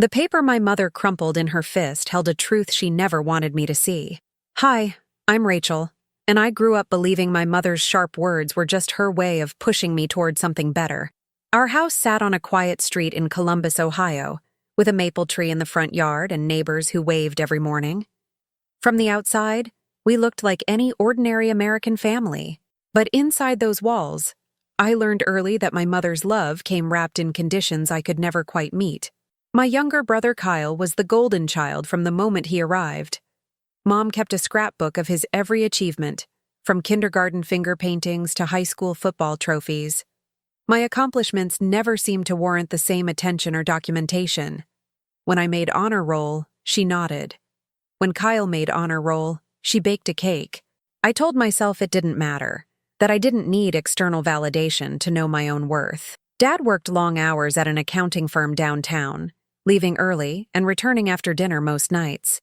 The paper my mother crumpled in her fist held a truth she never wanted me to see. Hi, I'm Rachel, and I grew up believing my mother's sharp words were just her way of pushing me toward something better. Our house sat on a quiet street in Columbus, Ohio, with a maple tree in the front yard and neighbors who waved every morning. From the outside, we looked like any ordinary American family. But inside those walls, I learned early that my mother's love came wrapped in conditions I could never quite meet. My younger brother Kyle was the golden child from the moment he arrived. Mom kept a scrapbook of his every achievement, from kindergarten finger paintings to high school football trophies. My accomplishments never seemed to warrant the same attention or documentation. When I made honor roll, she nodded. When Kyle made honor roll, she baked a cake. I told myself it didn't matter, that I didn't need external validation to know my own worth. Dad worked long hours at an accounting firm downtown, leaving early and returning after dinner most nights.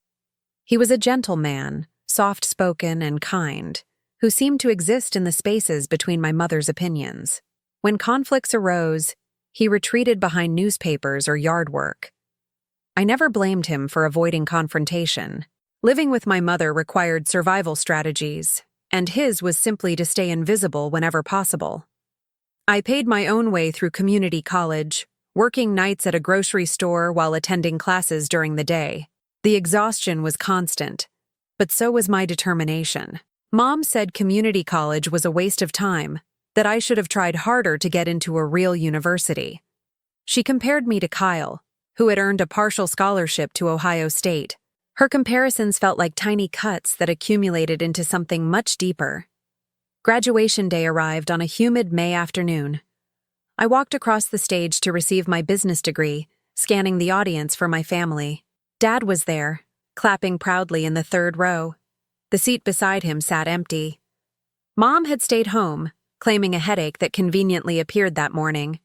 He was a gentle man, soft-spoken and kind, who seemed to exist in the spaces between my mother's opinions. When conflicts arose, he retreated behind newspapers or yard work. I never blamed him for avoiding confrontation. Living with my mother required survival strategies, and his was simply to stay invisible whenever possible. I paid my own way through community college, working nights at a grocery store while attending classes during the day. The exhaustion was constant, but so was my determination. Mom said community college was a waste of time, that I should have tried harder to get into a real university. She compared me to Kyle, who had earned a partial scholarship to Ohio State. Her comparisons felt like tiny cuts that accumulated into something much deeper. Graduation day arrived on a humid May afternoon. I walked across the stage to receive my business degree, scanning the audience for my family. Dad was there, clapping proudly in the third row. The seat beside him sat empty. Mom had stayed home, claiming a headache that conveniently appeared that morning.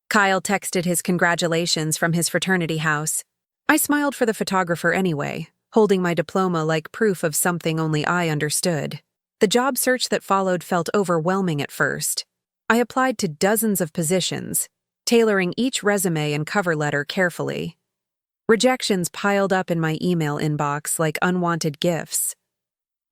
Kyle texted his congratulations from his fraternity house. I smiled for the photographer anyway, holding my diploma like proof of something only I understood. The job search that followed felt overwhelming at first. I applied to dozens of positions, tailoring each resume and cover letter carefully. Rejections piled up in my email inbox like unwanted gifts.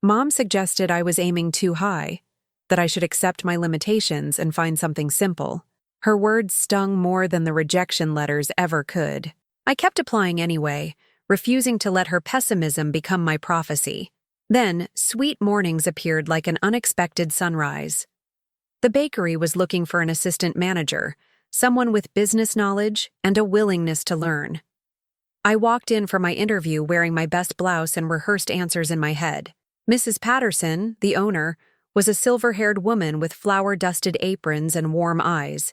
Mom suggested I was aiming too high, that I should accept my limitations and find something simple. Her words stung more than the rejection letters ever could. I kept applying anyway, refusing to let her pessimism become my prophecy. Then, sweet mornings appeared like an unexpected sunrise. The bakery was looking for an assistant manager, someone with business knowledge and a willingness to learn. I walked in for my interview wearing my best blouse and rehearsed answers in my head. Mrs. Patterson, the owner, was a silver-haired woman with flour-dusted aprons and warm eyes.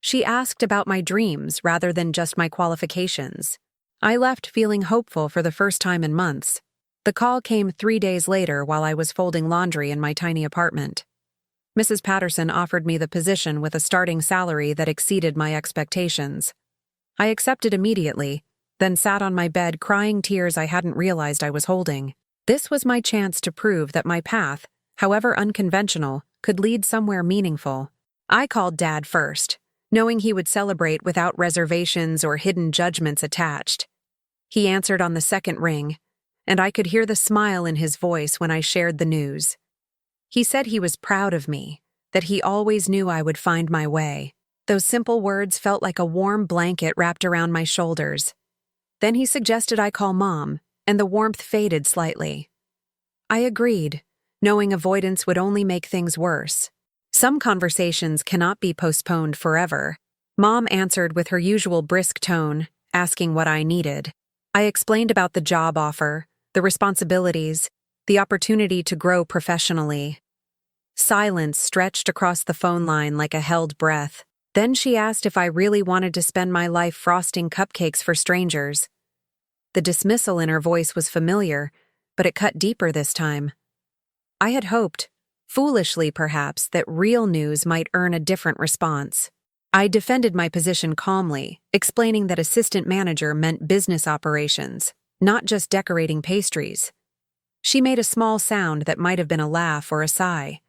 She asked about my dreams rather than just my qualifications. I left feeling hopeful for the first time in months. The call came 3 days later while I was folding laundry in my tiny apartment. Mrs. Patterson offered me the position with a starting salary that exceeded my expectations. I accepted immediately, then sat on my bed crying tears I hadn't realized I was holding. This was my chance to prove that my path, however unconventional, could lead somewhere meaningful. I called Dad first, knowing he would celebrate without reservations or hidden judgments attached. He answered on the second ring, and I could hear the smile in his voice when I shared the news. He said he was proud of me, that he always knew I would find my way. Those simple words felt like a warm blanket wrapped around my shoulders. Then he suggested I call Mom, and the warmth faded slightly. I agreed, knowing avoidance would only make things worse. Some conversations cannot be postponed forever. Mom answered with her usual brisk tone, asking what I needed. I explained about the job offer, the responsibilities, the opportunity to grow professionally. Silence stretched across the phone line like a held breath. Then she asked if I really wanted to spend my life frosting cupcakes for strangers. The dismissal in her voice was familiar, but it cut deeper this time. I had hoped, foolishly perhaps, that real news might earn a different response. I defended my position calmly, explaining that assistant manager meant business operations, not just decorating pastries. She made a small sound that might have been a laugh or a sigh.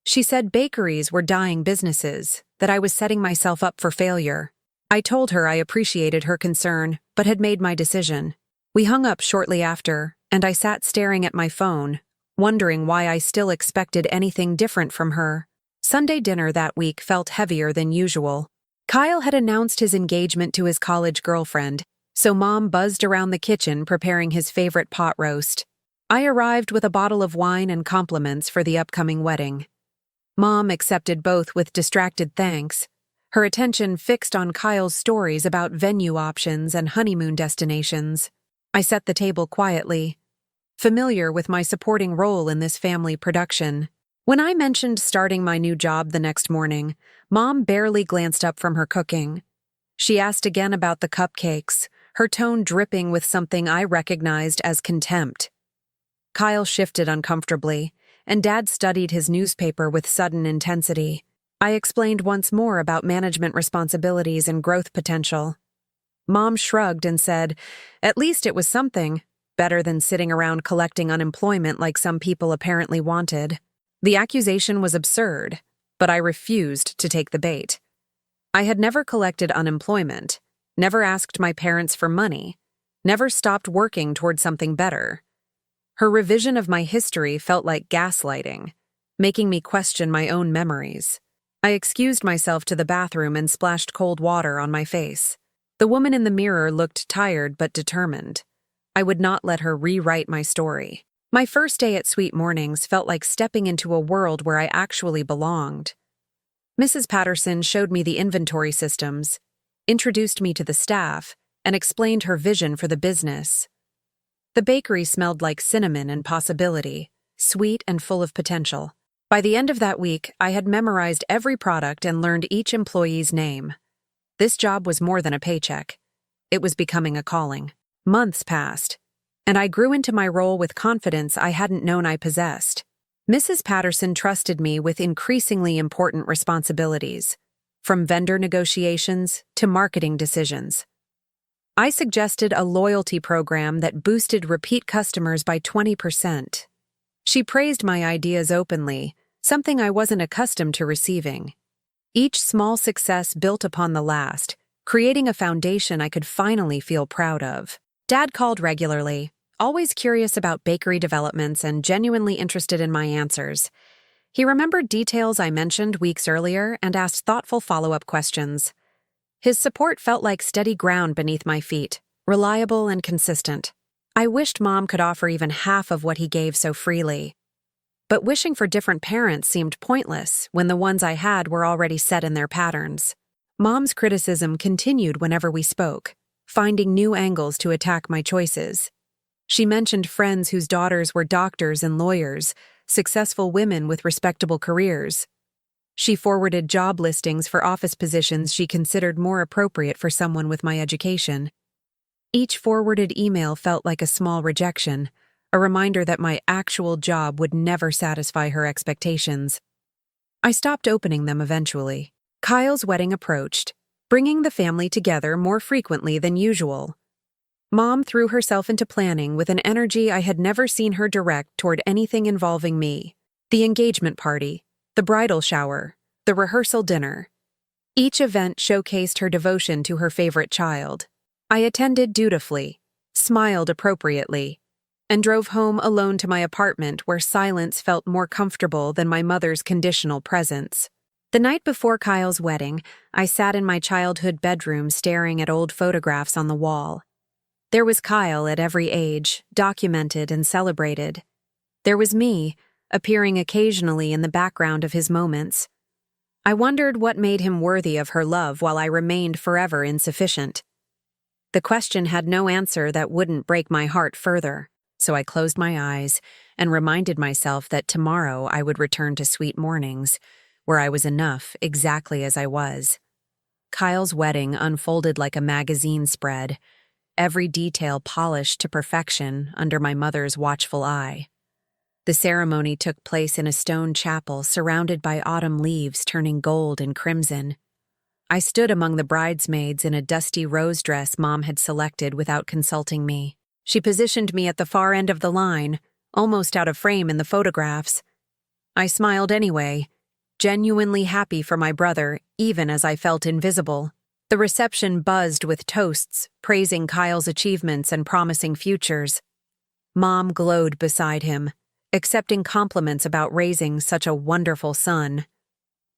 She said bakeries were dying businesses, that I was setting myself up for failure. I told her I appreciated her concern, but had made my decision. We hung up shortly after, and I sat staring at my phone, wondering why I still expected anything different from her. Sunday dinner that week felt heavier than usual. Kyle had announced his engagement to his college girlfriend, so Mom buzzed around the kitchen preparing his favorite pot roast. I arrived with a bottle of wine and compliments for the upcoming wedding. Mom accepted both with distracted thanks, her attention fixed on Kyle's stories about venue options and honeymoon destinations. I set the table quietly, familiar with my supporting role in this family production. When I mentioned starting my new job the next morning, Mom barely glanced up from her cooking. She asked again about the cupcakes, her tone dripping with something I recognized as contempt. Kyle shifted uncomfortably, and Dad studied his newspaper with sudden intensity. I explained once more about management responsibilities and growth potential. Mom shrugged and said, "At least it was something, better than sitting around collecting unemployment like some people apparently wanted." The accusation was absurd, but I refused to take the bait. I had never collected unemployment, never asked my parents for money, never stopped working toward something better. Her revision of my history felt like gaslighting, making me question my own memories. I excused myself to the bathroom and splashed cold water on my face. The woman in the mirror looked tired but determined. I would not let her rewrite my story. My first day at Sweet Mornings felt like stepping into a world where I actually belonged. Mrs. Patterson showed me the inventory systems, introduced me to the staff, and explained her vision for the business. The bakery smelled like cinnamon and possibility, sweet and full of potential. By the end of that week, I had memorized every product and learned each employee's name. This job was more than a paycheck. It was becoming a calling. Months passed, and I grew into my role with confidence I hadn't known I possessed. Mrs. Patterson trusted me with increasingly important responsibilities, from vendor negotiations to marketing decisions. I suggested a loyalty program that boosted repeat customers by 20%. She praised my ideas openly, something I wasn't accustomed to receiving. Each small success built upon the last, creating a foundation I could finally feel proud of. Dad called regularly, always curious about bakery developments and genuinely interested in my answers. He remembered details I mentioned weeks earlier and asked thoughtful follow-up questions. His support felt like steady ground beneath my feet, reliable and consistent. I wished Mom could offer even half of what he gave so freely. But wishing for different parents seemed pointless when the ones I had were already set in their patterns. Mom's criticism continued whenever we spoke, finding new angles to attack my choices. She mentioned friends whose daughters were doctors and lawyers, successful women with respectable careers. She forwarded job listings for office positions she considered more appropriate for someone with my education. Each forwarded email felt like a small rejection, a reminder that my actual job would never satisfy her expectations. I stopped opening them eventually. Kyle's wedding approached, bringing the family together more frequently than usual. Mom threw herself into planning with an energy I had never seen her direct toward anything involving me. The engagement party, the bridal shower, the rehearsal dinner. Each event showcased her devotion to her favorite child. I attended dutifully, smiled appropriately, and drove home alone to my apartment where silence felt more comfortable than my mother's conditional presence. The night before Kyle's wedding, I sat in my childhood bedroom staring at old photographs on the wall. There was Kyle at every age, documented and celebrated. There was me, appearing occasionally in the background of his moments. I wondered what made him worthy of her love while I remained forever insufficient. The question had no answer that wouldn't break my heart further, so I closed my eyes and reminded myself that tomorrow I would return to Sweet Mornings, where I was enough exactly as I was. Kyle's wedding unfolded like a magazine spread, every detail polished to perfection under my mother's watchful eye. The ceremony took place in a stone chapel surrounded by autumn leaves turning gold and crimson. I stood among the bridesmaids in a dusty rose dress Mom had selected without consulting me. She positioned me at the far end of the line, almost out of frame in the photographs. I smiled anyway, genuinely happy for my brother, even as I felt invisible. The reception buzzed with toasts, praising Kyle's achievements and promising futures. Mom glowed beside him, accepting compliments about raising such a wonderful son.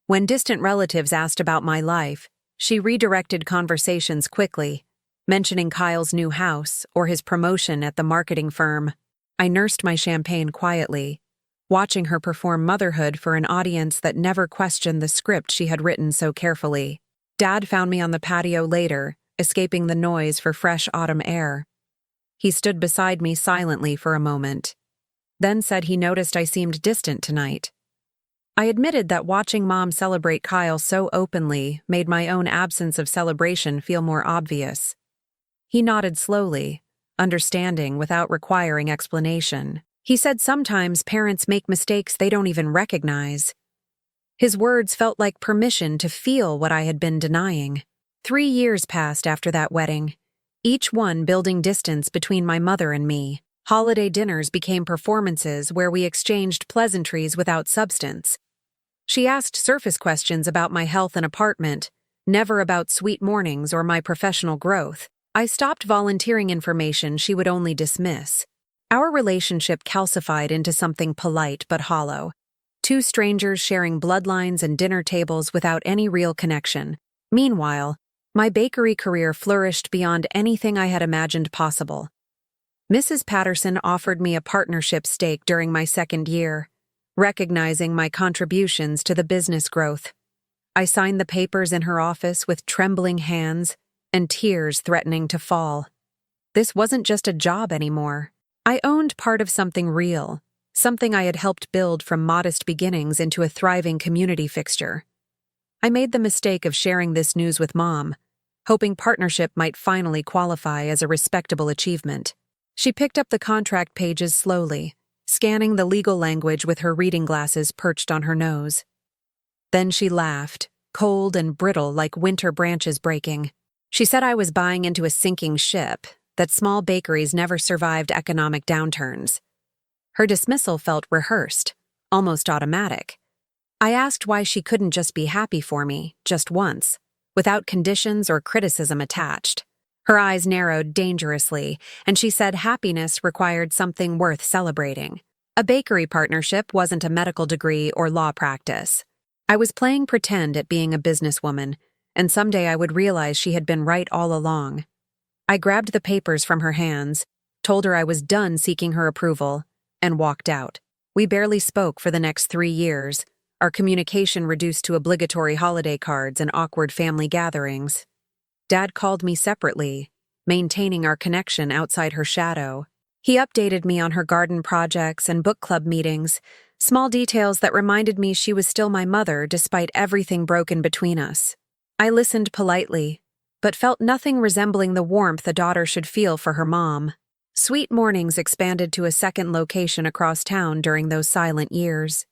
When distant relatives asked about my life, she redirected conversations quickly, mentioning Kyle's new house or his promotion at the marketing firm. I nursed my champagne quietly, watching her perform motherhood for an audience that never questioned the script she had written so carefully. Dad found me on the patio later, escaping the noise for fresh autumn air. He stood beside me silently for a moment, then said he noticed I seemed distant tonight. I admitted that watching Mom celebrate Kyle so openly made my own absence of celebration feel more obvious. He nodded slowly, understanding without requiring explanation. He said sometimes parents make mistakes they don't even recognize. His words felt like permission to feel what I had been denying. 3 years passed after that wedding, each one building distance between my mother and me. Holiday dinners became performances where we exchanged pleasantries without substance. She asked surface questions about my health and apartment, never about sweet mornings or my professional growth. I stopped volunteering information she would only dismiss. Our relationship calcified into something polite but hollow. 2 strangers sharing bloodlines and dinner tables without any real connection. Meanwhile, my bakery career flourished beyond anything I had imagined possible. Mrs. Patterson offered me a partnership stake during my 2nd year, recognizing my contributions to the business growth. I signed the papers in her office with trembling hands and tears threatening to fall. This wasn't just a job anymore. I owned part of something real, something I had helped build from modest beginnings into a thriving community fixture. I made the mistake of sharing this news with Mom, hoping partnership might finally qualify as a respectable achievement. She picked up the contract pages slowly, scanning the legal language with her reading glasses perched on her nose. Then she laughed, cold and brittle like winter branches breaking. She said I was buying into a sinking ship, that small bakeries never survived economic downturns. Her dismissal felt rehearsed, almost automatic. I asked why she couldn't just be happy for me, just once, without conditions or criticism attached. Her eyes narrowed dangerously, and she said happiness required something worth celebrating. A bakery partnership wasn't a medical degree or law practice. I was playing pretend at being a businesswoman, and someday I would realize she had been right all along. I grabbed the papers from her hands, told her I was done seeking her approval, and walked out. We barely spoke for the next 3 years, our communication reduced to obligatory holiday cards and awkward family gatherings. Dad called me separately, maintaining our connection outside her shadow. He updated me on her garden projects and book club meetings, small details that reminded me she was still my mother despite everything broken between us. I listened politely, but felt nothing resembling the warmth a daughter should feel for her mom. Sweet Mornings expanded to a 2nd location across town during those silent years.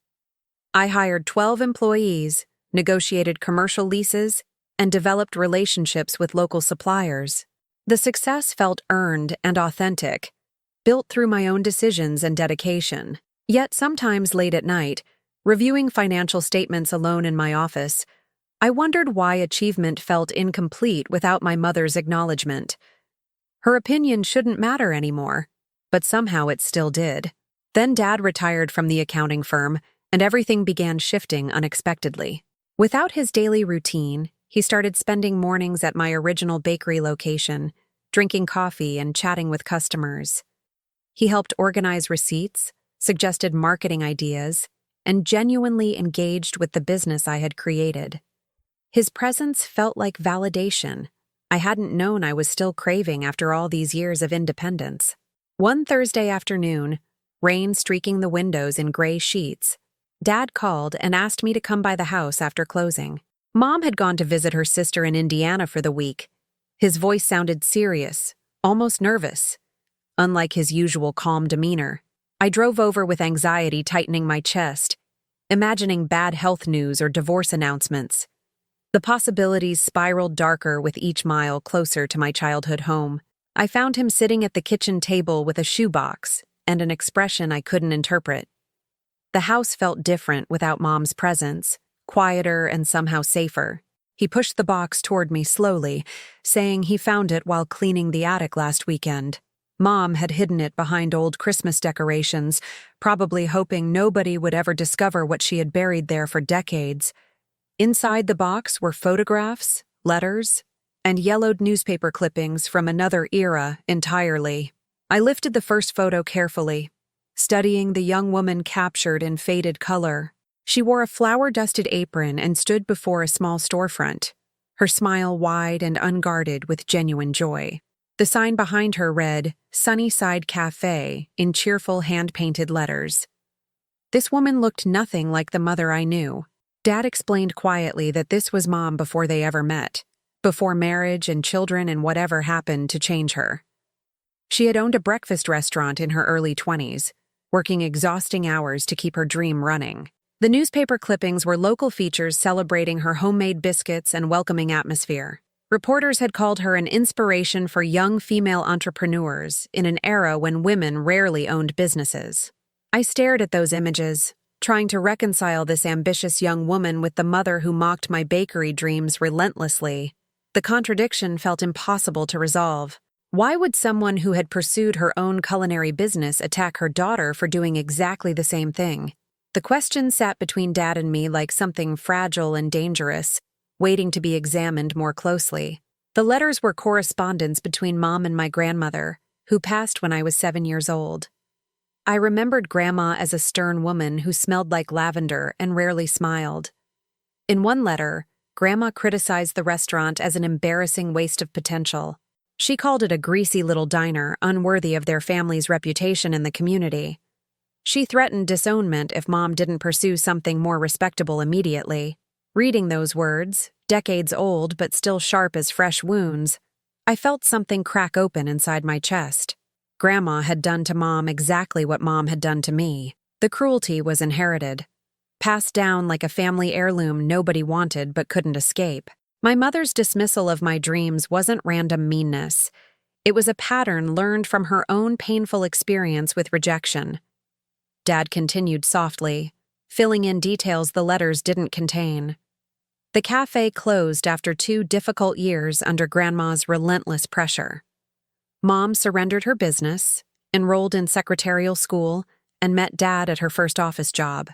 I hired 12 employees, negotiated commercial leases, and developed relationships with local suppliers. The success felt earned and authentic, built through my own decisions and dedication. Yet sometimes late at night, reviewing financial statements alone in my office, I wondered why achievement felt incomplete without my mother's acknowledgement. Her opinion shouldn't matter anymore, but somehow it still did. Then Dad retired from the accounting firm, and everything began shifting unexpectedly. Without his daily routine, he started spending mornings at my original bakery location, drinking coffee and chatting with customers. He helped organize receipts, suggested marketing ideas, and genuinely engaged with the business I had created. His presence felt like validation I hadn't known I was still craving after all these years of independence. One Thursday afternoon, rain streaking the windows in gray sheets, Dad called and asked me to come by the house after closing. Mom had gone to visit her sister in Indiana for the week. His voice sounded serious, almost nervous, unlike his usual calm demeanor. I drove over with anxiety tightening my chest, imagining bad health news or divorce announcements. The possibilities spiraled darker with each mile closer to my childhood home. I found him sitting at the kitchen table with a shoebox and an expression I couldn't interpret. The house felt different without Mom's presence, quieter and somehow safer. He pushed the box toward me slowly, saying he found it while cleaning the attic last weekend. Mom had hidden it behind old Christmas decorations, probably hoping nobody would ever discover what she had buried there for decades. Inside the box were photographs, letters, and yellowed newspaper clippings from another era entirely. I lifted the first photo carefully, studying the young woman captured in faded color. She wore a flour-dusted apron and stood before a small storefront, her smile wide and unguarded with genuine joy. The sign behind her read, "Sunnyside Cafe," in cheerful hand-painted letters. This woman looked nothing like the mother I knew. Dad explained quietly that this was Mom before they ever met, before marriage and children and whatever happened to change her. She had owned a breakfast restaurant in her early 20s, working exhausting hours to keep her dream running. The newspaper clippings were local features celebrating her homemade biscuits and welcoming atmosphere. Reporters had called her an inspiration for young female entrepreneurs in an era when women rarely owned businesses. I stared at those images, trying to reconcile this ambitious young woman with the mother who mocked my bakery dreams relentlessly. The contradiction felt impossible to resolve. Why would someone who had pursued her own culinary business attack her daughter for doing exactly the same thing? The question sat between Dad and me like something fragile and dangerous, waiting to be examined more closely. The letters were correspondence between Mom and my grandmother, who passed when I was 7 years old. I remembered Grandma as a stern woman who smelled like lavender and rarely smiled. In one letter, Grandma criticized the restaurant as an embarrassing waste of potential. She called it a greasy little diner, unworthy of their family's reputation in the community. She threatened disownment if Mom didn't pursue something more respectable immediately. Reading those words, decades old but still sharp as fresh wounds, I felt something crack open inside my chest. Grandma had done to Mom exactly what Mom had done to me. The cruelty was inherited, passed down like a family heirloom nobody wanted but couldn't escape. My mother's dismissal of my dreams wasn't random meanness. It was a pattern learned from her own painful experience with rejection. Dad continued softly, filling in details the letters didn't contain. The cafe closed after 2 difficult years under Grandma's relentless pressure. Mom surrendered her business, enrolled in secretarial school, and met Dad at her first office job.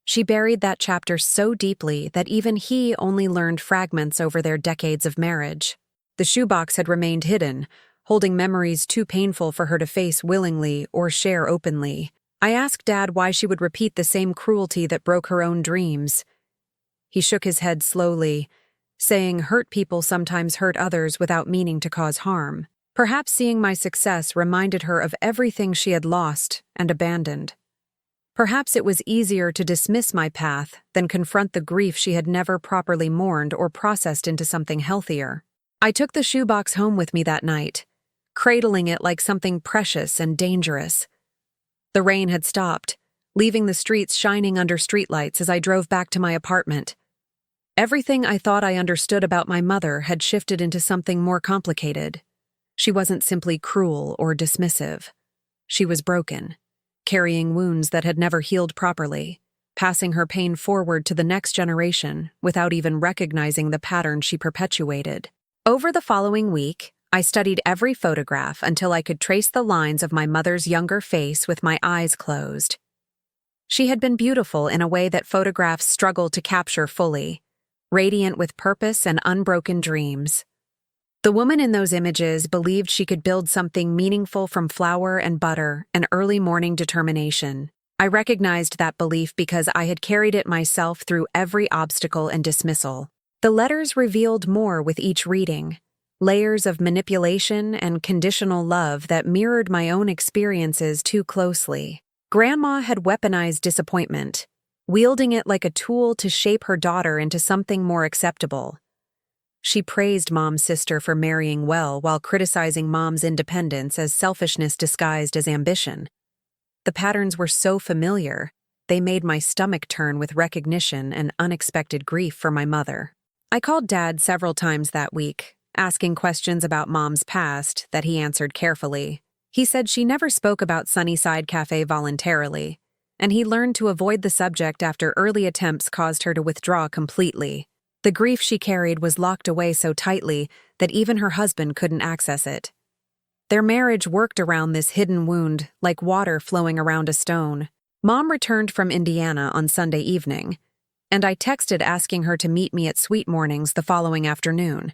She buried that chapter so deeply that even he only learned fragments over their decades of marriage. The shoebox had remained hidden, holding memories too painful for her to face willingly or share openly. I asked Dad why she would repeat the same cruelty that broke her own dreams. He shook his head slowly, saying hurt people sometimes hurt others without meaning to cause harm. Perhaps seeing my success reminded her of everything she had lost and abandoned. Perhaps it was easier to dismiss my path than confront the grief she had never properly mourned or processed into something healthier. I took the shoebox home with me that night, cradling it like something precious and dangerous. The rain had stopped, leaving the streets shining under streetlights as I drove back to my apartment. Everything I thought I understood about my mother had shifted into something more complicated. She wasn't simply cruel or dismissive. She was broken, carrying wounds that had never healed properly, passing her pain forward to the next generation without even recognizing the pattern she perpetuated. Over the following week, I studied every photograph until I could trace the lines of my mother's younger face with my eyes closed. She had been beautiful in a way that photographs struggle to capture fully, radiant with purpose and unbroken dreams. The woman in those images believed she could build something meaningful from flour and butter and early morning determination. I recognized that belief because I had carried it myself through every obstacle and dismissal. The letters revealed more with each reading, layers of manipulation and conditional love that mirrored my own experiences too closely. Grandma had weaponized disappointment, wielding it like a tool to shape her daughter into something more acceptable. She praised Mom's sister for marrying well while criticizing Mom's independence as selfishness disguised as ambition. The patterns were so familiar, they made my stomach turn with recognition and unexpected grief for my mother. I called Dad several times that week, asking questions about Mom's past that he answered carefully. He said she never spoke about Sunnyside Cafe voluntarily, and he learned to avoid the subject after early attempts caused her to withdraw completely. The grief she carried was locked away so tightly that even her husband couldn't access it. Their marriage worked around this hidden wound like water flowing around a stone. Mom returned from Indiana on Sunday evening, and I texted asking her to meet me at Sweet Mornings the following afternoon.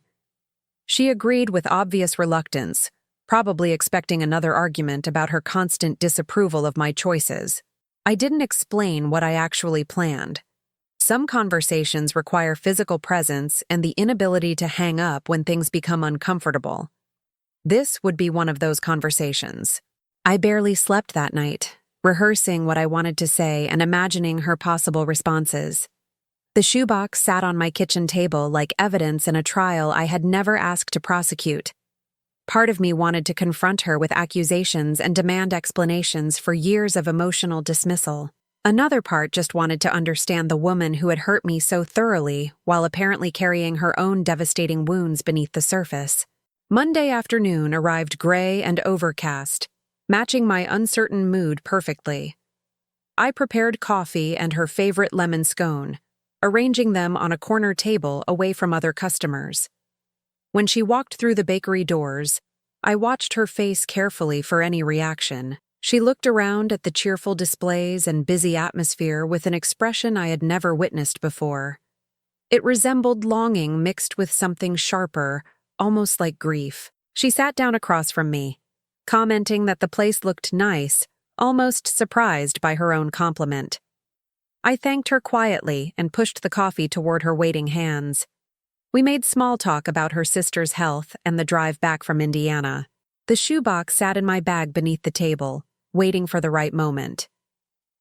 She agreed with obvious reluctance, probably expecting another argument about her constant disapproval of my choices. I didn't explain what I actually planned. Some conversations require physical presence and the inability to hang up when things become uncomfortable. This would be one of those conversations. I barely slept that night, rehearsing what I wanted to say and imagining her possible responses. The shoebox sat on my kitchen table like evidence in a trial I had never asked to prosecute. Part of me wanted to confront her with accusations and demand explanations for years of emotional dismissal. Another part just wanted to understand the woman who had hurt me so thoroughly while apparently carrying her own devastating wounds beneath the surface. Monday afternoon arrived gray and overcast, matching my uncertain mood perfectly. I prepared coffee and her favorite lemon scone, arranging them on a corner table away from other customers. When she walked through the bakery doors, I watched her face carefully for any reaction. She looked around at the cheerful displays and busy atmosphere with an expression I had never witnessed before. It resembled longing mixed with something sharper, almost like grief. She sat down across from me, commenting that the place looked nice, almost surprised by her own compliment. I thanked her quietly and pushed the coffee toward her waiting hands. We made small talk about her sister's health and the drive back from Indiana. The shoebox sat in my bag beneath the table, waiting for the right moment.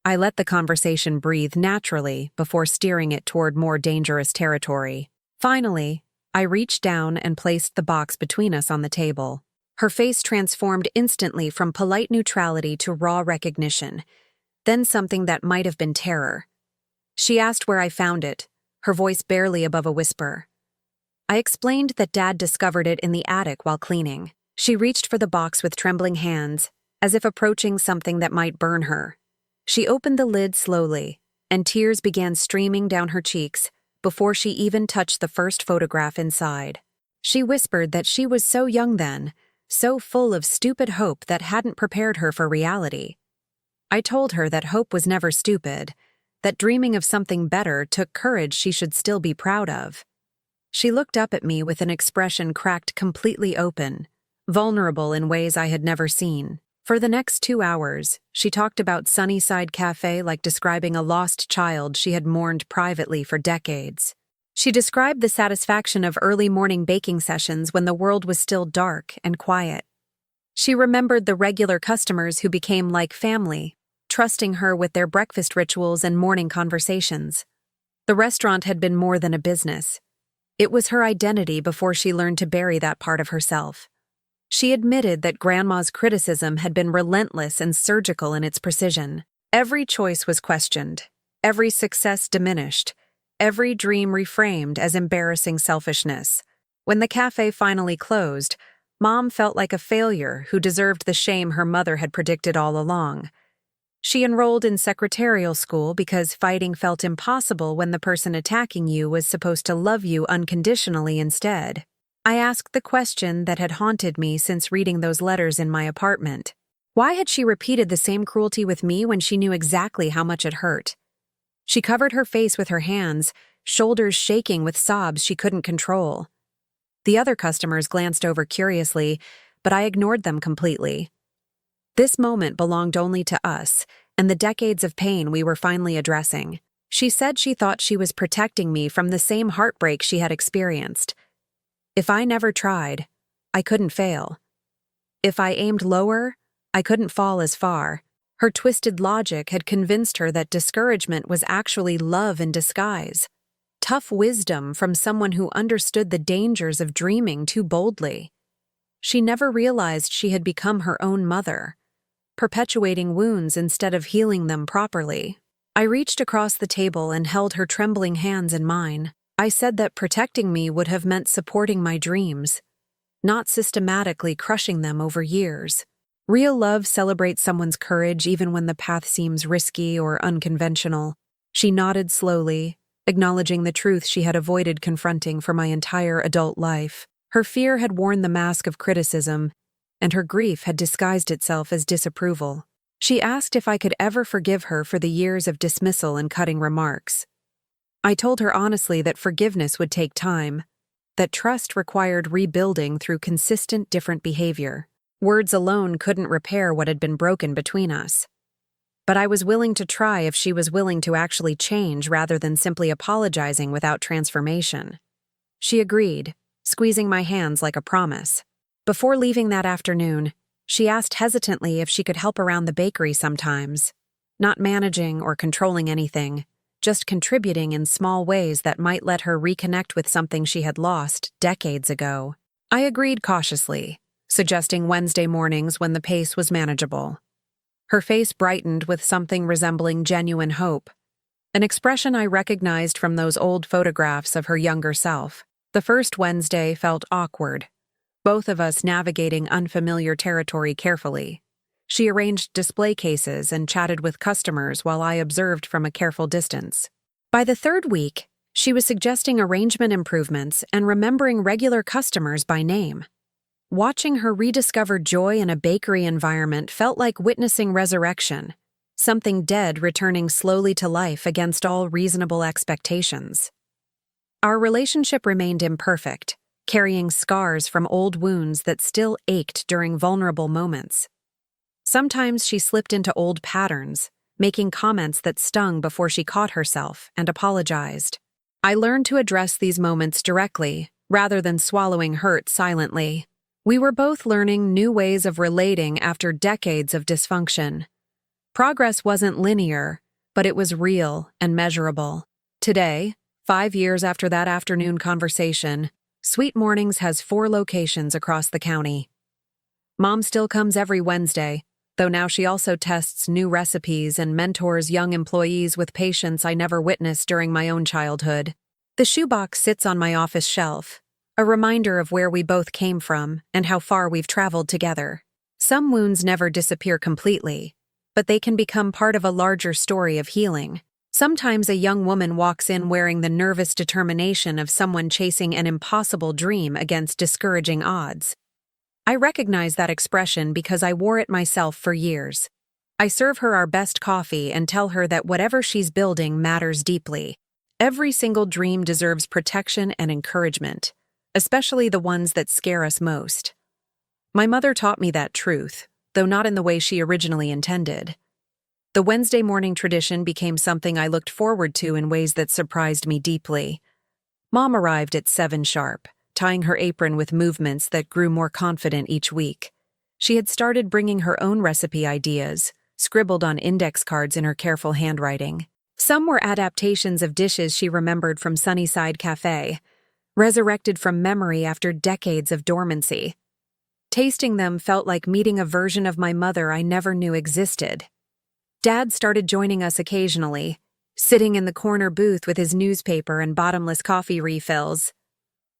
I let the conversation breathe naturally before steering it toward more dangerous territory. Finally, I reached down and placed the box between us on the table. Her face transformed instantly from polite neutrality to raw recognition, then something that might have been terror. She asked where I found it, her voice barely above a whisper. I explained that Dad discovered it in the attic while cleaning. She reached for the box with trembling hands, as if approaching something that might burn her. She opened the lid slowly, and tears began streaming down her cheeks before she even touched the first photograph inside. She whispered that she was so young then, so full of stupid hope that hadn't prepared her for reality. I told her that hope was never stupid, that dreaming of something better took courage she should still be proud of. She looked up at me with an expression cracked completely open, vulnerable in ways I had never seen. For the next 2 hours, she talked about Sunnyside Cafe like describing a lost child she had mourned privately for decades. She described the satisfaction of early morning baking sessions when the world was still dark and quiet. She remembered the regular customers who became like family, trusting her with their breakfast rituals and morning conversations. The restaurant had been more than a business. It was her identity before she learned to bury that part of herself. She admitted that Grandma's criticism had been relentless and surgical in its precision. Every choice was questioned, every success diminished, every dream reframed as embarrassing selfishness. When the cafe finally closed, Mom felt like a failure who deserved the shame her mother had predicted all along. She enrolled in secretarial school because fighting felt impossible when the person attacking you was supposed to love you unconditionally instead. I asked the question that had haunted me since reading those letters in my apartment. Why had she repeated the same cruelty with me when she knew exactly how much it hurt? She covered her face with her hands, shoulders shaking with sobs she couldn't control. The other customers glanced over curiously, but I ignored them completely. This moment belonged only to us and the decades of pain we were finally addressing. She said she thought she was protecting me from the same heartbreak she had experienced. If I never tried, I couldn't fail. If I aimed lower, I couldn't fall as far. Her twisted logic had convinced her that discouragement was actually love in disguise. Tough wisdom from someone who understood the dangers of dreaming too boldly. She never realized she had become her own mother, perpetuating wounds instead of healing them properly. I reached across the table and held her trembling hands in mine. I said that protecting me would have meant supporting my dreams, not systematically crushing them over years. Real love celebrates someone's courage even when the path seems risky or unconventional. She nodded slowly, acknowledging the truth she had avoided confronting for my entire adult life. Her fear had worn the mask of criticism, and her grief had disguised itself as disapproval. She asked if I could ever forgive her for the years of dismissal and cutting remarks. I told her honestly that forgiveness would take time, that trust required rebuilding through consistent different behavior. Words alone couldn't repair what had been broken between us. But I was willing to try if she was willing to actually change rather than simply apologizing without transformation. She agreed, squeezing my hands like a promise. Before leaving that afternoon, she asked hesitantly if she could help around the bakery sometimes, not managing or controlling anything, just contributing in small ways that might let her reconnect with something she had lost decades ago. I agreed cautiously, suggesting Wednesday mornings when the pace was manageable. Her face brightened with something resembling genuine hope, an expression I recognized from those old photographs of her younger self. The first Wednesday felt awkward, both of us navigating unfamiliar territory carefully. She arranged display cases and chatted with customers while I observed from a careful distance. By the third week, she was suggesting arrangement improvements and remembering regular customers by name. Watching her rediscover joy in a bakery environment felt like witnessing resurrection, something dead returning slowly to life against all reasonable expectations. Our relationship remained imperfect, carrying scars from old wounds that still ached during vulnerable moments. Sometimes she slipped into old patterns, making comments that stung before she caught herself and apologized. I learned to address these moments directly, rather than swallowing hurt silently. We were both learning new ways of relating after decades of dysfunction. Progress wasn't linear, but it was real and measurable. Today, 5 years after that afternoon conversation, Sweet Mornings has 4 locations across the county. Mom still comes every Wednesday, though now she also tests new recipes and mentors young employees with patience I never witnessed during my own childhood. The shoebox sits on my office shelf, a reminder of where we both came from and how far we've traveled together. Some wounds never disappear completely, but they can become part of a larger story of healing. Sometimes a young woman walks in wearing the nervous determination of someone chasing an impossible dream against discouraging odds. I recognize that expression because I wore it myself for years. I serve her our best coffee and tell her that whatever she's building matters deeply. Every single dream deserves protection and encouragement, especially the ones that scare us most. My mother taught me that truth, though not in the way she originally intended. The Wednesday morning tradition became something I looked forward to in ways that surprised me deeply. Mom arrived at 7 sharp, tying her apron with movements that grew more confident each week. She had started bringing her own recipe ideas, scribbled on index cards in her careful handwriting. Some were adaptations of dishes she remembered from Sunnyside Cafe, resurrected from memory after decades of dormancy. Tasting them felt like meeting a version of my mother I never knew existed. Dad started joining us occasionally, sitting in the corner booth with his newspaper and bottomless coffee refills.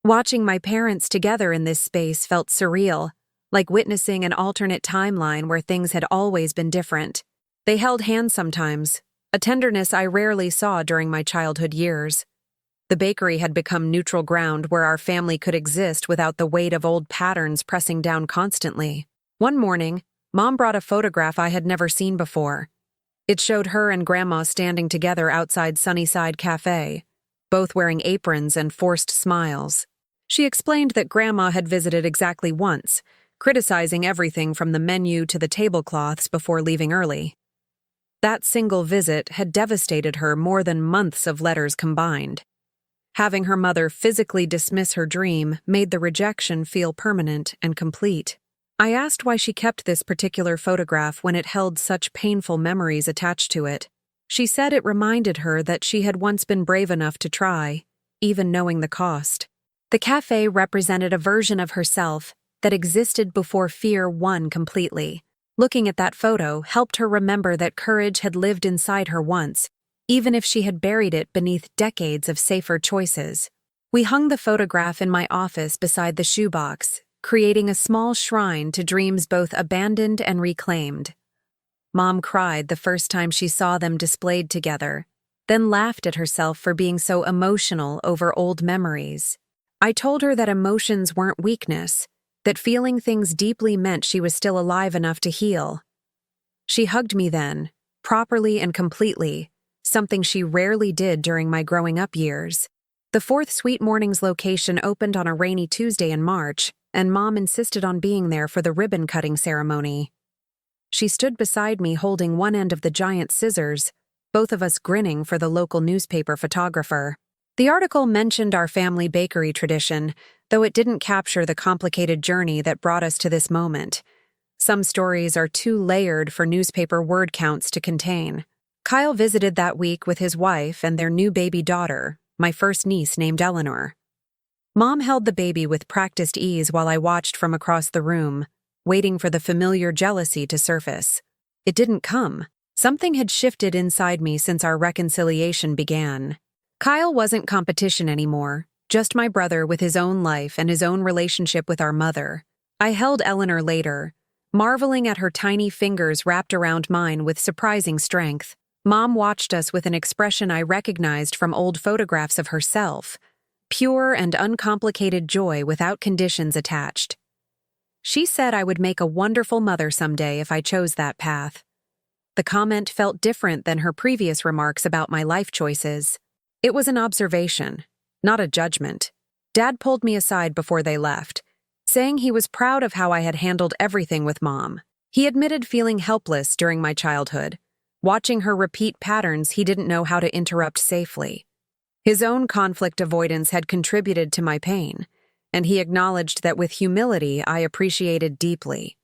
Watching my parents together in this space felt surreal, like witnessing an alternate timeline where things had always been different. They held hands sometimes, a tenderness I rarely saw during my childhood years. The bakery had become neutral ground where our family could exist without the weight of old patterns pressing down constantly. One morning, Mom brought a photograph I had never seen before. It showed her and Grandma standing together outside Sunnyside Cafe, both wearing aprons and forced smiles. She explained that Grandma had visited exactly once, criticizing everything from the menu to the tablecloths before leaving early. That single visit had devastated her more than months of letters combined. Having her mother physically dismiss her dream made the rejection feel permanent and complete. I asked why she kept this particular photograph when it held such painful memories attached to it. She said it reminded her that she had once been brave enough to try, even knowing the cost. The cafe represented a version of herself that existed before fear won completely. Looking at that photo helped her remember that courage had lived inside her once, even if she had buried it beneath decades of safer choices. We hung the photograph in my office beside the shoebox, creating a small shrine to dreams both abandoned and reclaimed. Mom cried the first time she saw them displayed together, then laughed at herself for being so emotional over old memories. I told her that emotions weren't weakness, that feeling things deeply meant she was still alive enough to heal. She hugged me then, properly and completely, something she rarely did during my growing up years. The fourth Sweet Mornings location opened on a rainy Tuesday in March, and Mom insisted on being there for the ribbon-cutting ceremony. She stood beside me holding one end of the giant scissors, both of us grinning for the local newspaper photographer. The article mentioned our family bakery tradition, though it didn't capture the complicated journey that brought us to this moment. Some stories are too layered for newspaper word counts to contain. Kyle visited that week with his wife and their new baby daughter, my first niece named Eleanor. Mom held the baby with practiced ease while I watched from across the room, waiting for the familiar jealousy to surface. It didn't come. Something had shifted inside me since our reconciliation began. Kyle wasn't competition anymore, just my brother with his own life and his own relationship with our mother. I held Eleanor later, marveling at her tiny fingers wrapped around mine with surprising strength. Mom watched us with an expression I recognized from old photographs of herself, pure and uncomplicated joy without conditions attached. She said I would make a wonderful mother someday if I chose that path. The comment felt different than her previous remarks about my life choices. It was an observation, not a judgment. Dad pulled me aside before they left, saying he was proud of how I had handled everything with Mom. He admitted feeling helpless during my childhood, watching her repeat patterns he didn't know how to interrupt safely. His own conflict avoidance had contributed to my pain, and he acknowledged that with humility I appreciated deeply.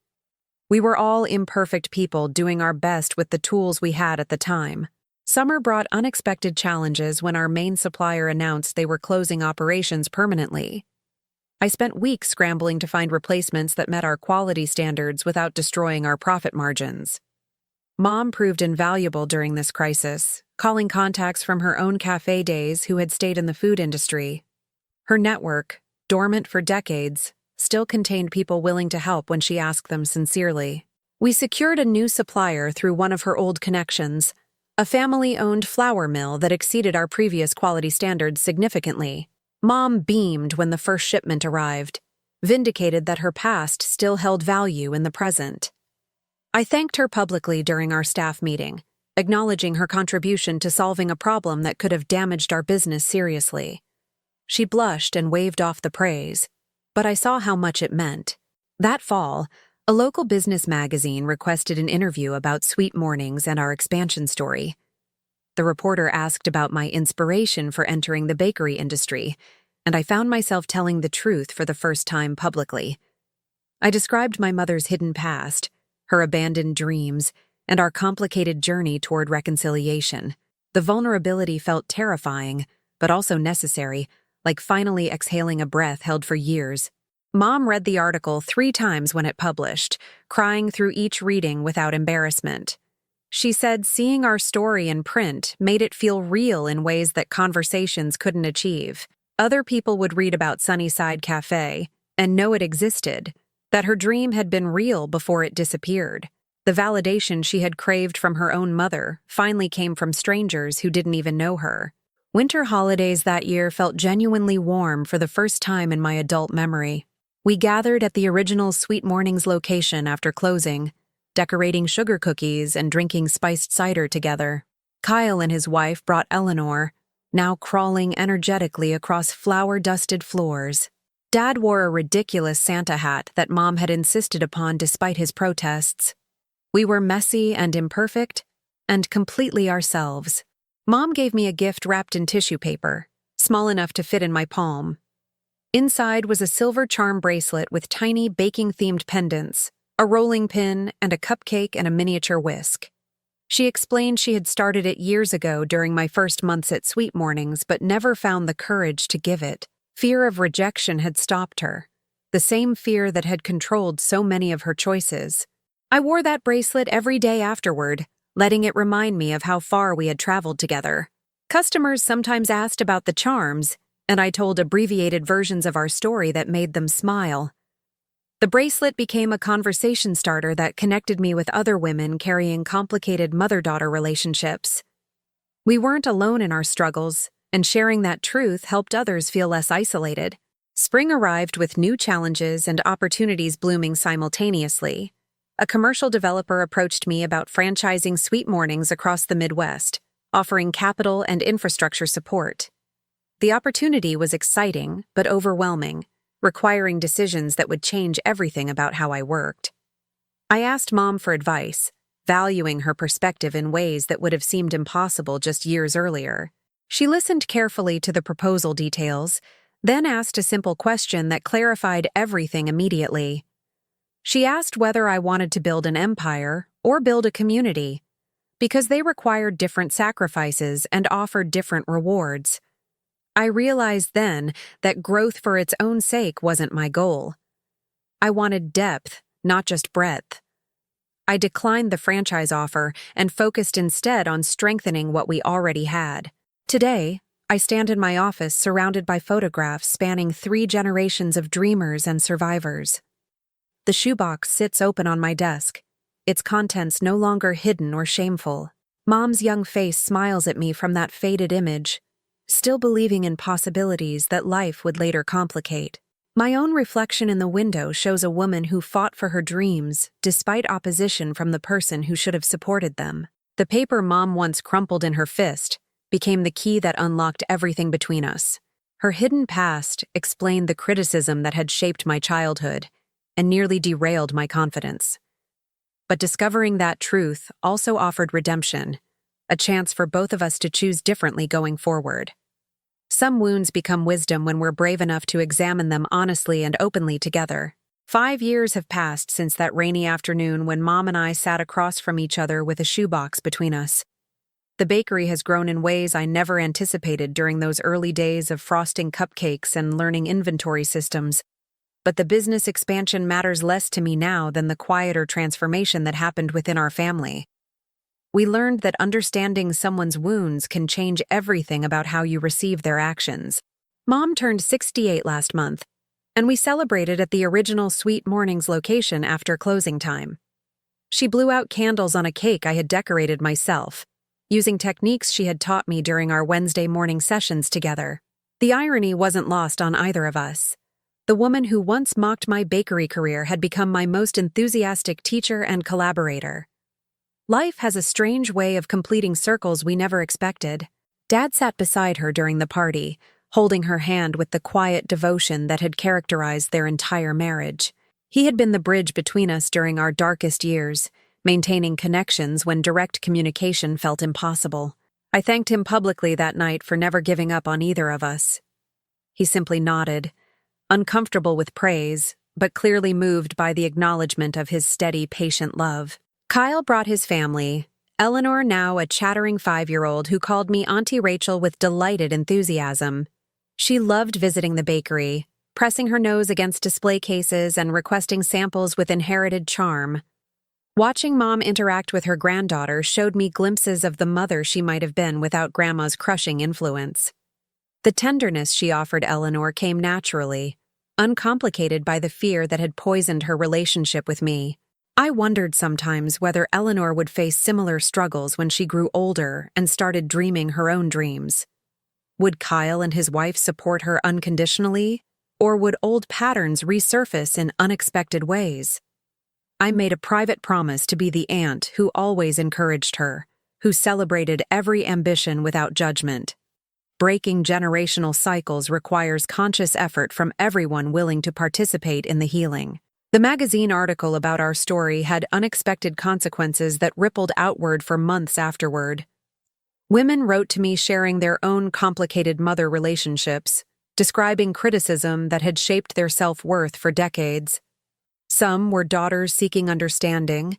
We were all imperfect people doing our best with the tools we had at the time. Summer brought unexpected challenges when our main supplier announced they were closing operations permanently. I spent weeks scrambling to find replacements that met our quality standards without destroying our profit margins. Mom proved invaluable during this crisis, calling contacts from her own cafe days who had stayed in the food industry. Her network, dormant for decades, still contained people willing to help when she asked them sincerely. We secured a new supplier through one of her old connections, a family-owned flour mill that exceeded our previous quality standards significantly. Mom beamed when the first shipment arrived, vindicated that her past still held value in the present. I thanked her publicly during our staff meeting, acknowledging her contribution to solving a problem that could have damaged our business seriously. She blushed and waved off the praise, but I saw how much it meant. That fall, a local business magazine requested an interview about Sweet Mornings and our expansion story. The reporter asked about my inspiration for entering the bakery industry, and I found myself telling the truth for the first time publicly. I described my mother's hidden past, her abandoned dreams, and our complicated journey toward reconciliation. The vulnerability felt terrifying, but also necessary, like finally exhaling a breath held for years. Mom read the article 3 times when it published, crying through each reading without embarrassment. She said seeing our story in print made it feel real in ways that conversations couldn't achieve. Other people would read about Sunnyside Cafe and know it existed, that her dream had been real before it disappeared. The validation she had craved from her own mother finally came from strangers who didn't even know her. Winter holidays that year felt genuinely warm for the first time in my adult memory. We gathered at the original Sweet Mornings location after closing, decorating sugar cookies and drinking spiced cider together. Kyle and his wife brought Eleanor, now crawling energetically across flour-dusted floors. Dad wore a ridiculous Santa hat that Mom had insisted upon despite his protests. We were messy and imperfect, and completely ourselves. Mom gave me a gift wrapped in tissue paper, small enough to fit in my palm. Inside was a silver charm bracelet with tiny baking-themed pendants, a rolling pin, and a cupcake and a miniature whisk. She explained she had started it years ago during my first months at Sweet Mornings but never found the courage to give it. Fear of rejection had stopped her, the same fear that had controlled so many of her choices. I wore that bracelet every day afterward, letting it remind me of how far we had traveled together. Customers sometimes asked about the charms, and I told abbreviated versions of our story that made them smile. The bracelet became a conversation starter that connected me with other women carrying complicated mother-daughter relationships. We weren't alone in our struggles, and sharing that truth helped others feel less isolated. Spring arrived with new challenges and opportunities blooming simultaneously. A commercial developer approached me about franchising Sweet Mornings across the Midwest, offering capital and infrastructure support. The opportunity was exciting but overwhelming, requiring decisions that would change everything about how I worked. I asked Mom for advice, valuing her perspective in ways that would have seemed impossible just years earlier. She listened carefully to the proposal details, then asked a simple question that clarified everything immediately. She asked whether I wanted to build an empire or build a community, because they required different sacrifices and offered different rewards. I realized then that growth for its own sake wasn't my goal. I wanted depth, not just breadth. I declined the franchise offer and focused instead on strengthening what we already had. Today, I stand in my office surrounded by photographs spanning 3 generations of dreamers and survivors. The shoebox sits open on my desk, its contents no longer hidden or shameful. Mom's young face smiles at me from that faded image, still believing in possibilities that life would later complicate. My own reflection in the window shows a woman who fought for her dreams despite opposition from the person who should have supported them. The paper Mom once crumpled in her fist became the key that unlocked everything between us. Her hidden past explained the criticism that had shaped my childhood and nearly derailed my confidence. But discovering that truth also offered redemption, a chance for both of us to choose differently going forward. Some wounds become wisdom when we're brave enough to examine them honestly and openly together. 5 years have passed since that rainy afternoon when Mom and I sat across from each other with a shoebox between us. The bakery has grown in ways I never anticipated during those early days of frosting cupcakes and learning inventory systems. But the business expansion matters less to me now than the quieter transformation that happened within our family. We learned that understanding someone's wounds can change everything about how you receive their actions. Mom turned 68 last month, and we celebrated at the original Sweet Mornings location after closing time. She blew out candles on a cake I had decorated myself, using techniques she had taught me during our Wednesday morning sessions together. The irony wasn't lost on either of us. The woman who once mocked my bakery career had become my most enthusiastic teacher and collaborator. Life has a strange way of completing circles we never expected. Dad sat beside her during the party, holding her hand with the quiet devotion that had characterized their entire marriage. He had been the bridge between us during our darkest years, maintaining connections when direct communication felt impossible. I thanked him publicly that night for never giving up on either of us. He simply nodded, uncomfortable with praise, but clearly moved by the acknowledgement of his steady, patient love. Kyle brought his family, Eleanor, now a chattering 5-year-old who called me Auntie Rachel with delighted enthusiasm. She loved visiting the bakery, pressing her nose against display cases and requesting samples with inherited charm. Watching Mom interact with her granddaughter showed me glimpses of the mother she might have been without Grandma's crushing influence. The tenderness she offered Eleanor came naturally, uncomplicated by the fear that had poisoned her relationship with me. I wondered sometimes whether Eleanor would face similar struggles when she grew older and started dreaming her own dreams. Would Kyle and his wife support her unconditionally, or would old patterns resurface in unexpected ways? I made a private promise to be the aunt who always encouraged her, who celebrated every ambition without judgment. Breaking generational cycles requires conscious effort from everyone willing to participate in the healing. The magazine article about our story had unexpected consequences that rippled outward for months afterward. Women wrote to me sharing their own complicated mother relationships, describing criticism that had shaped their self-worth for decades. Some were daughters seeking understanding.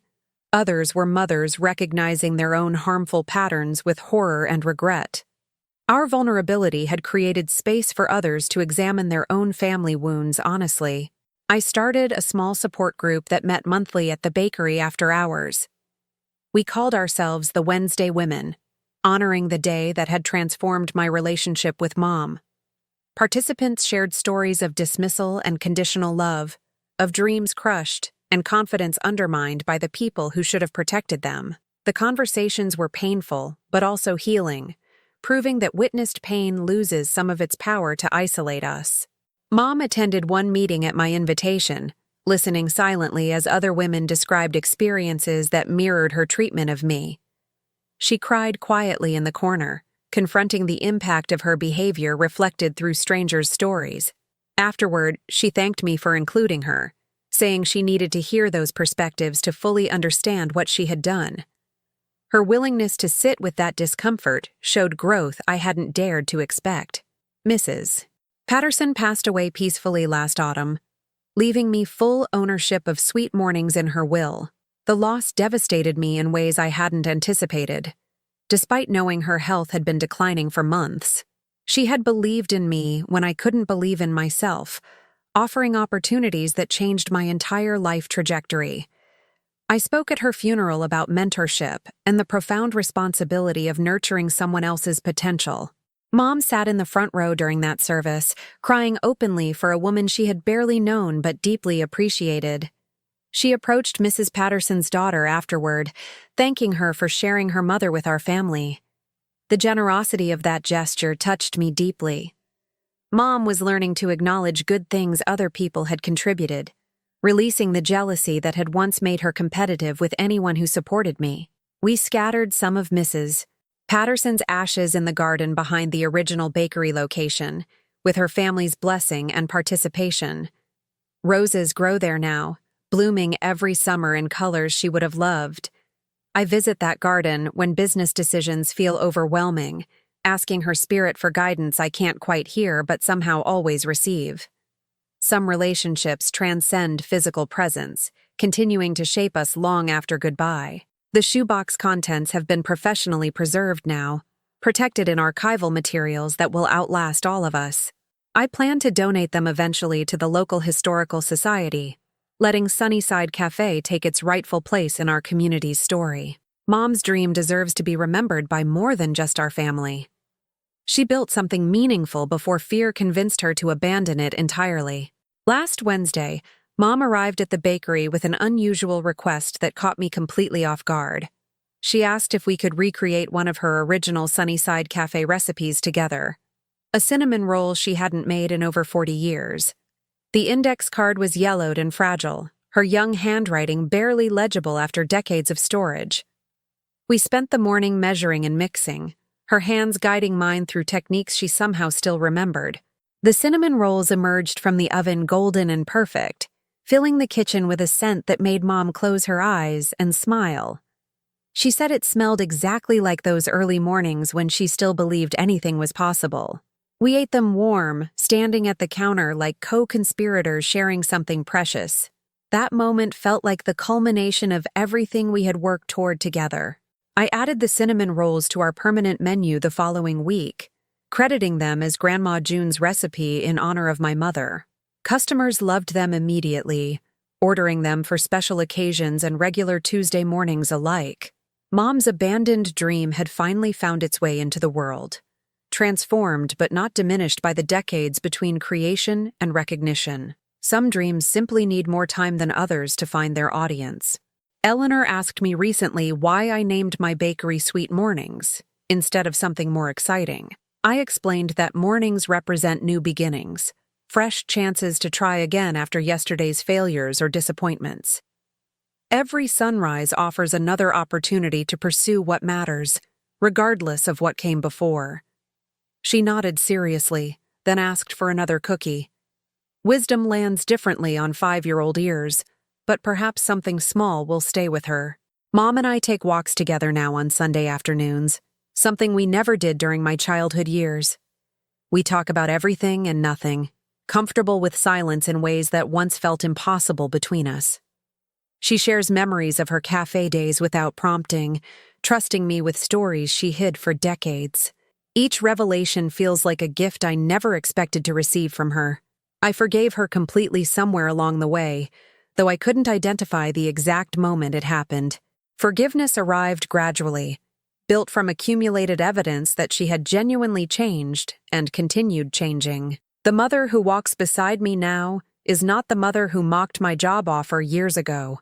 Others were mothers recognizing their own harmful patterns with horror and regret. Our vulnerability had created space for others to examine their own family wounds honestly. I started a small support group that met monthly at the bakery after hours. We called ourselves the Wednesday Women, honoring the day that had transformed my relationship with Mom. Participants shared stories of dismissal and conditional love, of dreams crushed and confidence undermined by the people who should have protected them. The conversations were painful, but also healing, proving that witnessed pain loses some of its power to isolate us. Mom attended one meeting at my invitation, listening silently as other women described experiences that mirrored her treatment of me. She cried quietly in the corner, confronting the impact of her behavior reflected through strangers' stories. Afterward, she thanked me for including her, saying she needed to hear those perspectives to fully understand what she had done. Her willingness to sit with that discomfort showed growth I hadn't dared to expect. Mrs. Patterson passed away peacefully last autumn, leaving me full ownership of Sweet Mornings in her will. The loss devastated me in ways I hadn't anticipated. Despite knowing her health had been declining for months, she had believed in me when I couldn't believe in myself, offering opportunities that changed my entire life trajectory. I spoke at her funeral about mentorship and the profound responsibility of nurturing someone else's potential. Mom sat in the front row during that service, crying openly for a woman she had barely known but deeply appreciated. She approached Mrs. Patterson's daughter afterward, thanking her for sharing her mother with our family. The generosity of that gesture touched me deeply. Mom was learning to acknowledge good things other people had contributed, releasing the jealousy that had once made her competitive with anyone who supported me. We scattered some of Mrs. Patterson's ashes in the garden behind the original bakery location, with her family's blessing and participation. Roses grow there now, blooming every summer in colors she would have loved. I visit that garden when business decisions feel overwhelming, asking her spirit for guidance I can't quite hear but somehow always receive. Some relationships transcend physical presence, continuing to shape us long after goodbye. The shoebox contents have been professionally preserved now, protected in archival materials that will outlast all of us. I plan to donate them eventually to the local historical society, letting Sunnyside Cafe take its rightful place in our community's story. Mom's dream deserves to be remembered by more than just our family. She built something meaningful before fear convinced her to abandon it entirely. Last Wednesday, Mom arrived at the bakery with an unusual request that caught me completely off guard. She asked if we could recreate one of her original Sunnyside Cafe recipes together. A cinnamon roll she hadn't made in over 40 years. The index card was yellowed and fragile, her young handwriting barely legible after decades of storage. We spent the morning measuring and mixing, her hands guiding mine through techniques she somehow still remembered. The cinnamon rolls emerged from the oven golden and perfect, filling the kitchen with a scent that made Mom close her eyes and smile. She said it smelled exactly like those early mornings when she still believed anything was possible. We ate them warm, standing at the counter like co-conspirators sharing something precious. That moment felt like the culmination of everything we had worked toward together. I added the cinnamon rolls to our permanent menu the following week, crediting them as Grandma June's recipe in honor of my mother. Customers loved them immediately, ordering them for special occasions and regular Tuesday mornings alike. Mom's abandoned dream had finally found its way into the world, transformed but not diminished by the decades between creation and recognition. Some dreams simply need more time than others to find their audience. Eleanor asked me recently why I named my bakery Sweet Mornings, instead of something more exciting. I explained that mornings represent new beginnings, fresh chances to try again after yesterday's failures or disappointments. Every sunrise offers another opportunity to pursue what matters, regardless of what came before. She nodded seriously, then asked for another cookie. Wisdom lands differently on 5-year-old ears, but perhaps something small will stay with her. Mom and I take walks together now on Sunday afternoons, something we never did during my childhood years. We talk about everything and nothing, comfortable with silence in ways that once felt impossible between us. She shares memories of her cafe days without prompting, trusting me with stories she hid for decades. Each revelation feels like a gift I never expected to receive from her. I forgave her completely somewhere along the way, though I couldn't identify the exact moment it happened. Forgiveness arrived gradually, built from accumulated evidence that she had genuinely changed and continued changing. The mother who walks beside me now is not the mother who mocked my job offer years ago.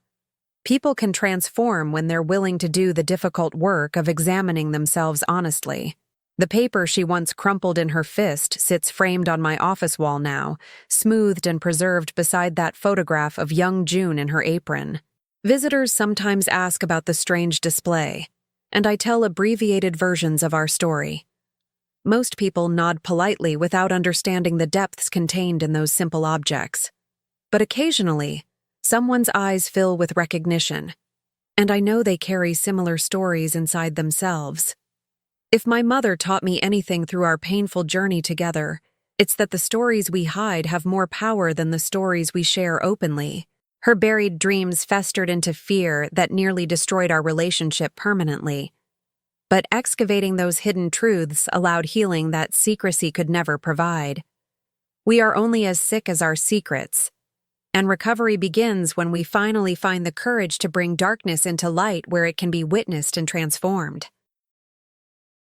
People can transform when they're willing to do the difficult work of examining themselves honestly. The paper she once crumpled in her fist sits framed on my office wall now, smoothed and preserved beside that photograph of young June in her apron. Visitors sometimes ask about the strange display, and I tell abbreviated versions of our story. Most people nod politely without understanding the depths contained in those simple objects. But occasionally, someone's eyes fill with recognition, and I know they carry similar stories inside themselves. If my mother taught me anything through our painful journey together, it's that the stories we hide have more power than the stories we share openly. Her buried dreams festered into fear that nearly destroyed our relationship permanently. But excavating those hidden truths allowed healing that secrecy could never provide. We are only as sick as our secrets, and recovery begins when we finally find the courage to bring darkness into light where it can be witnessed and transformed.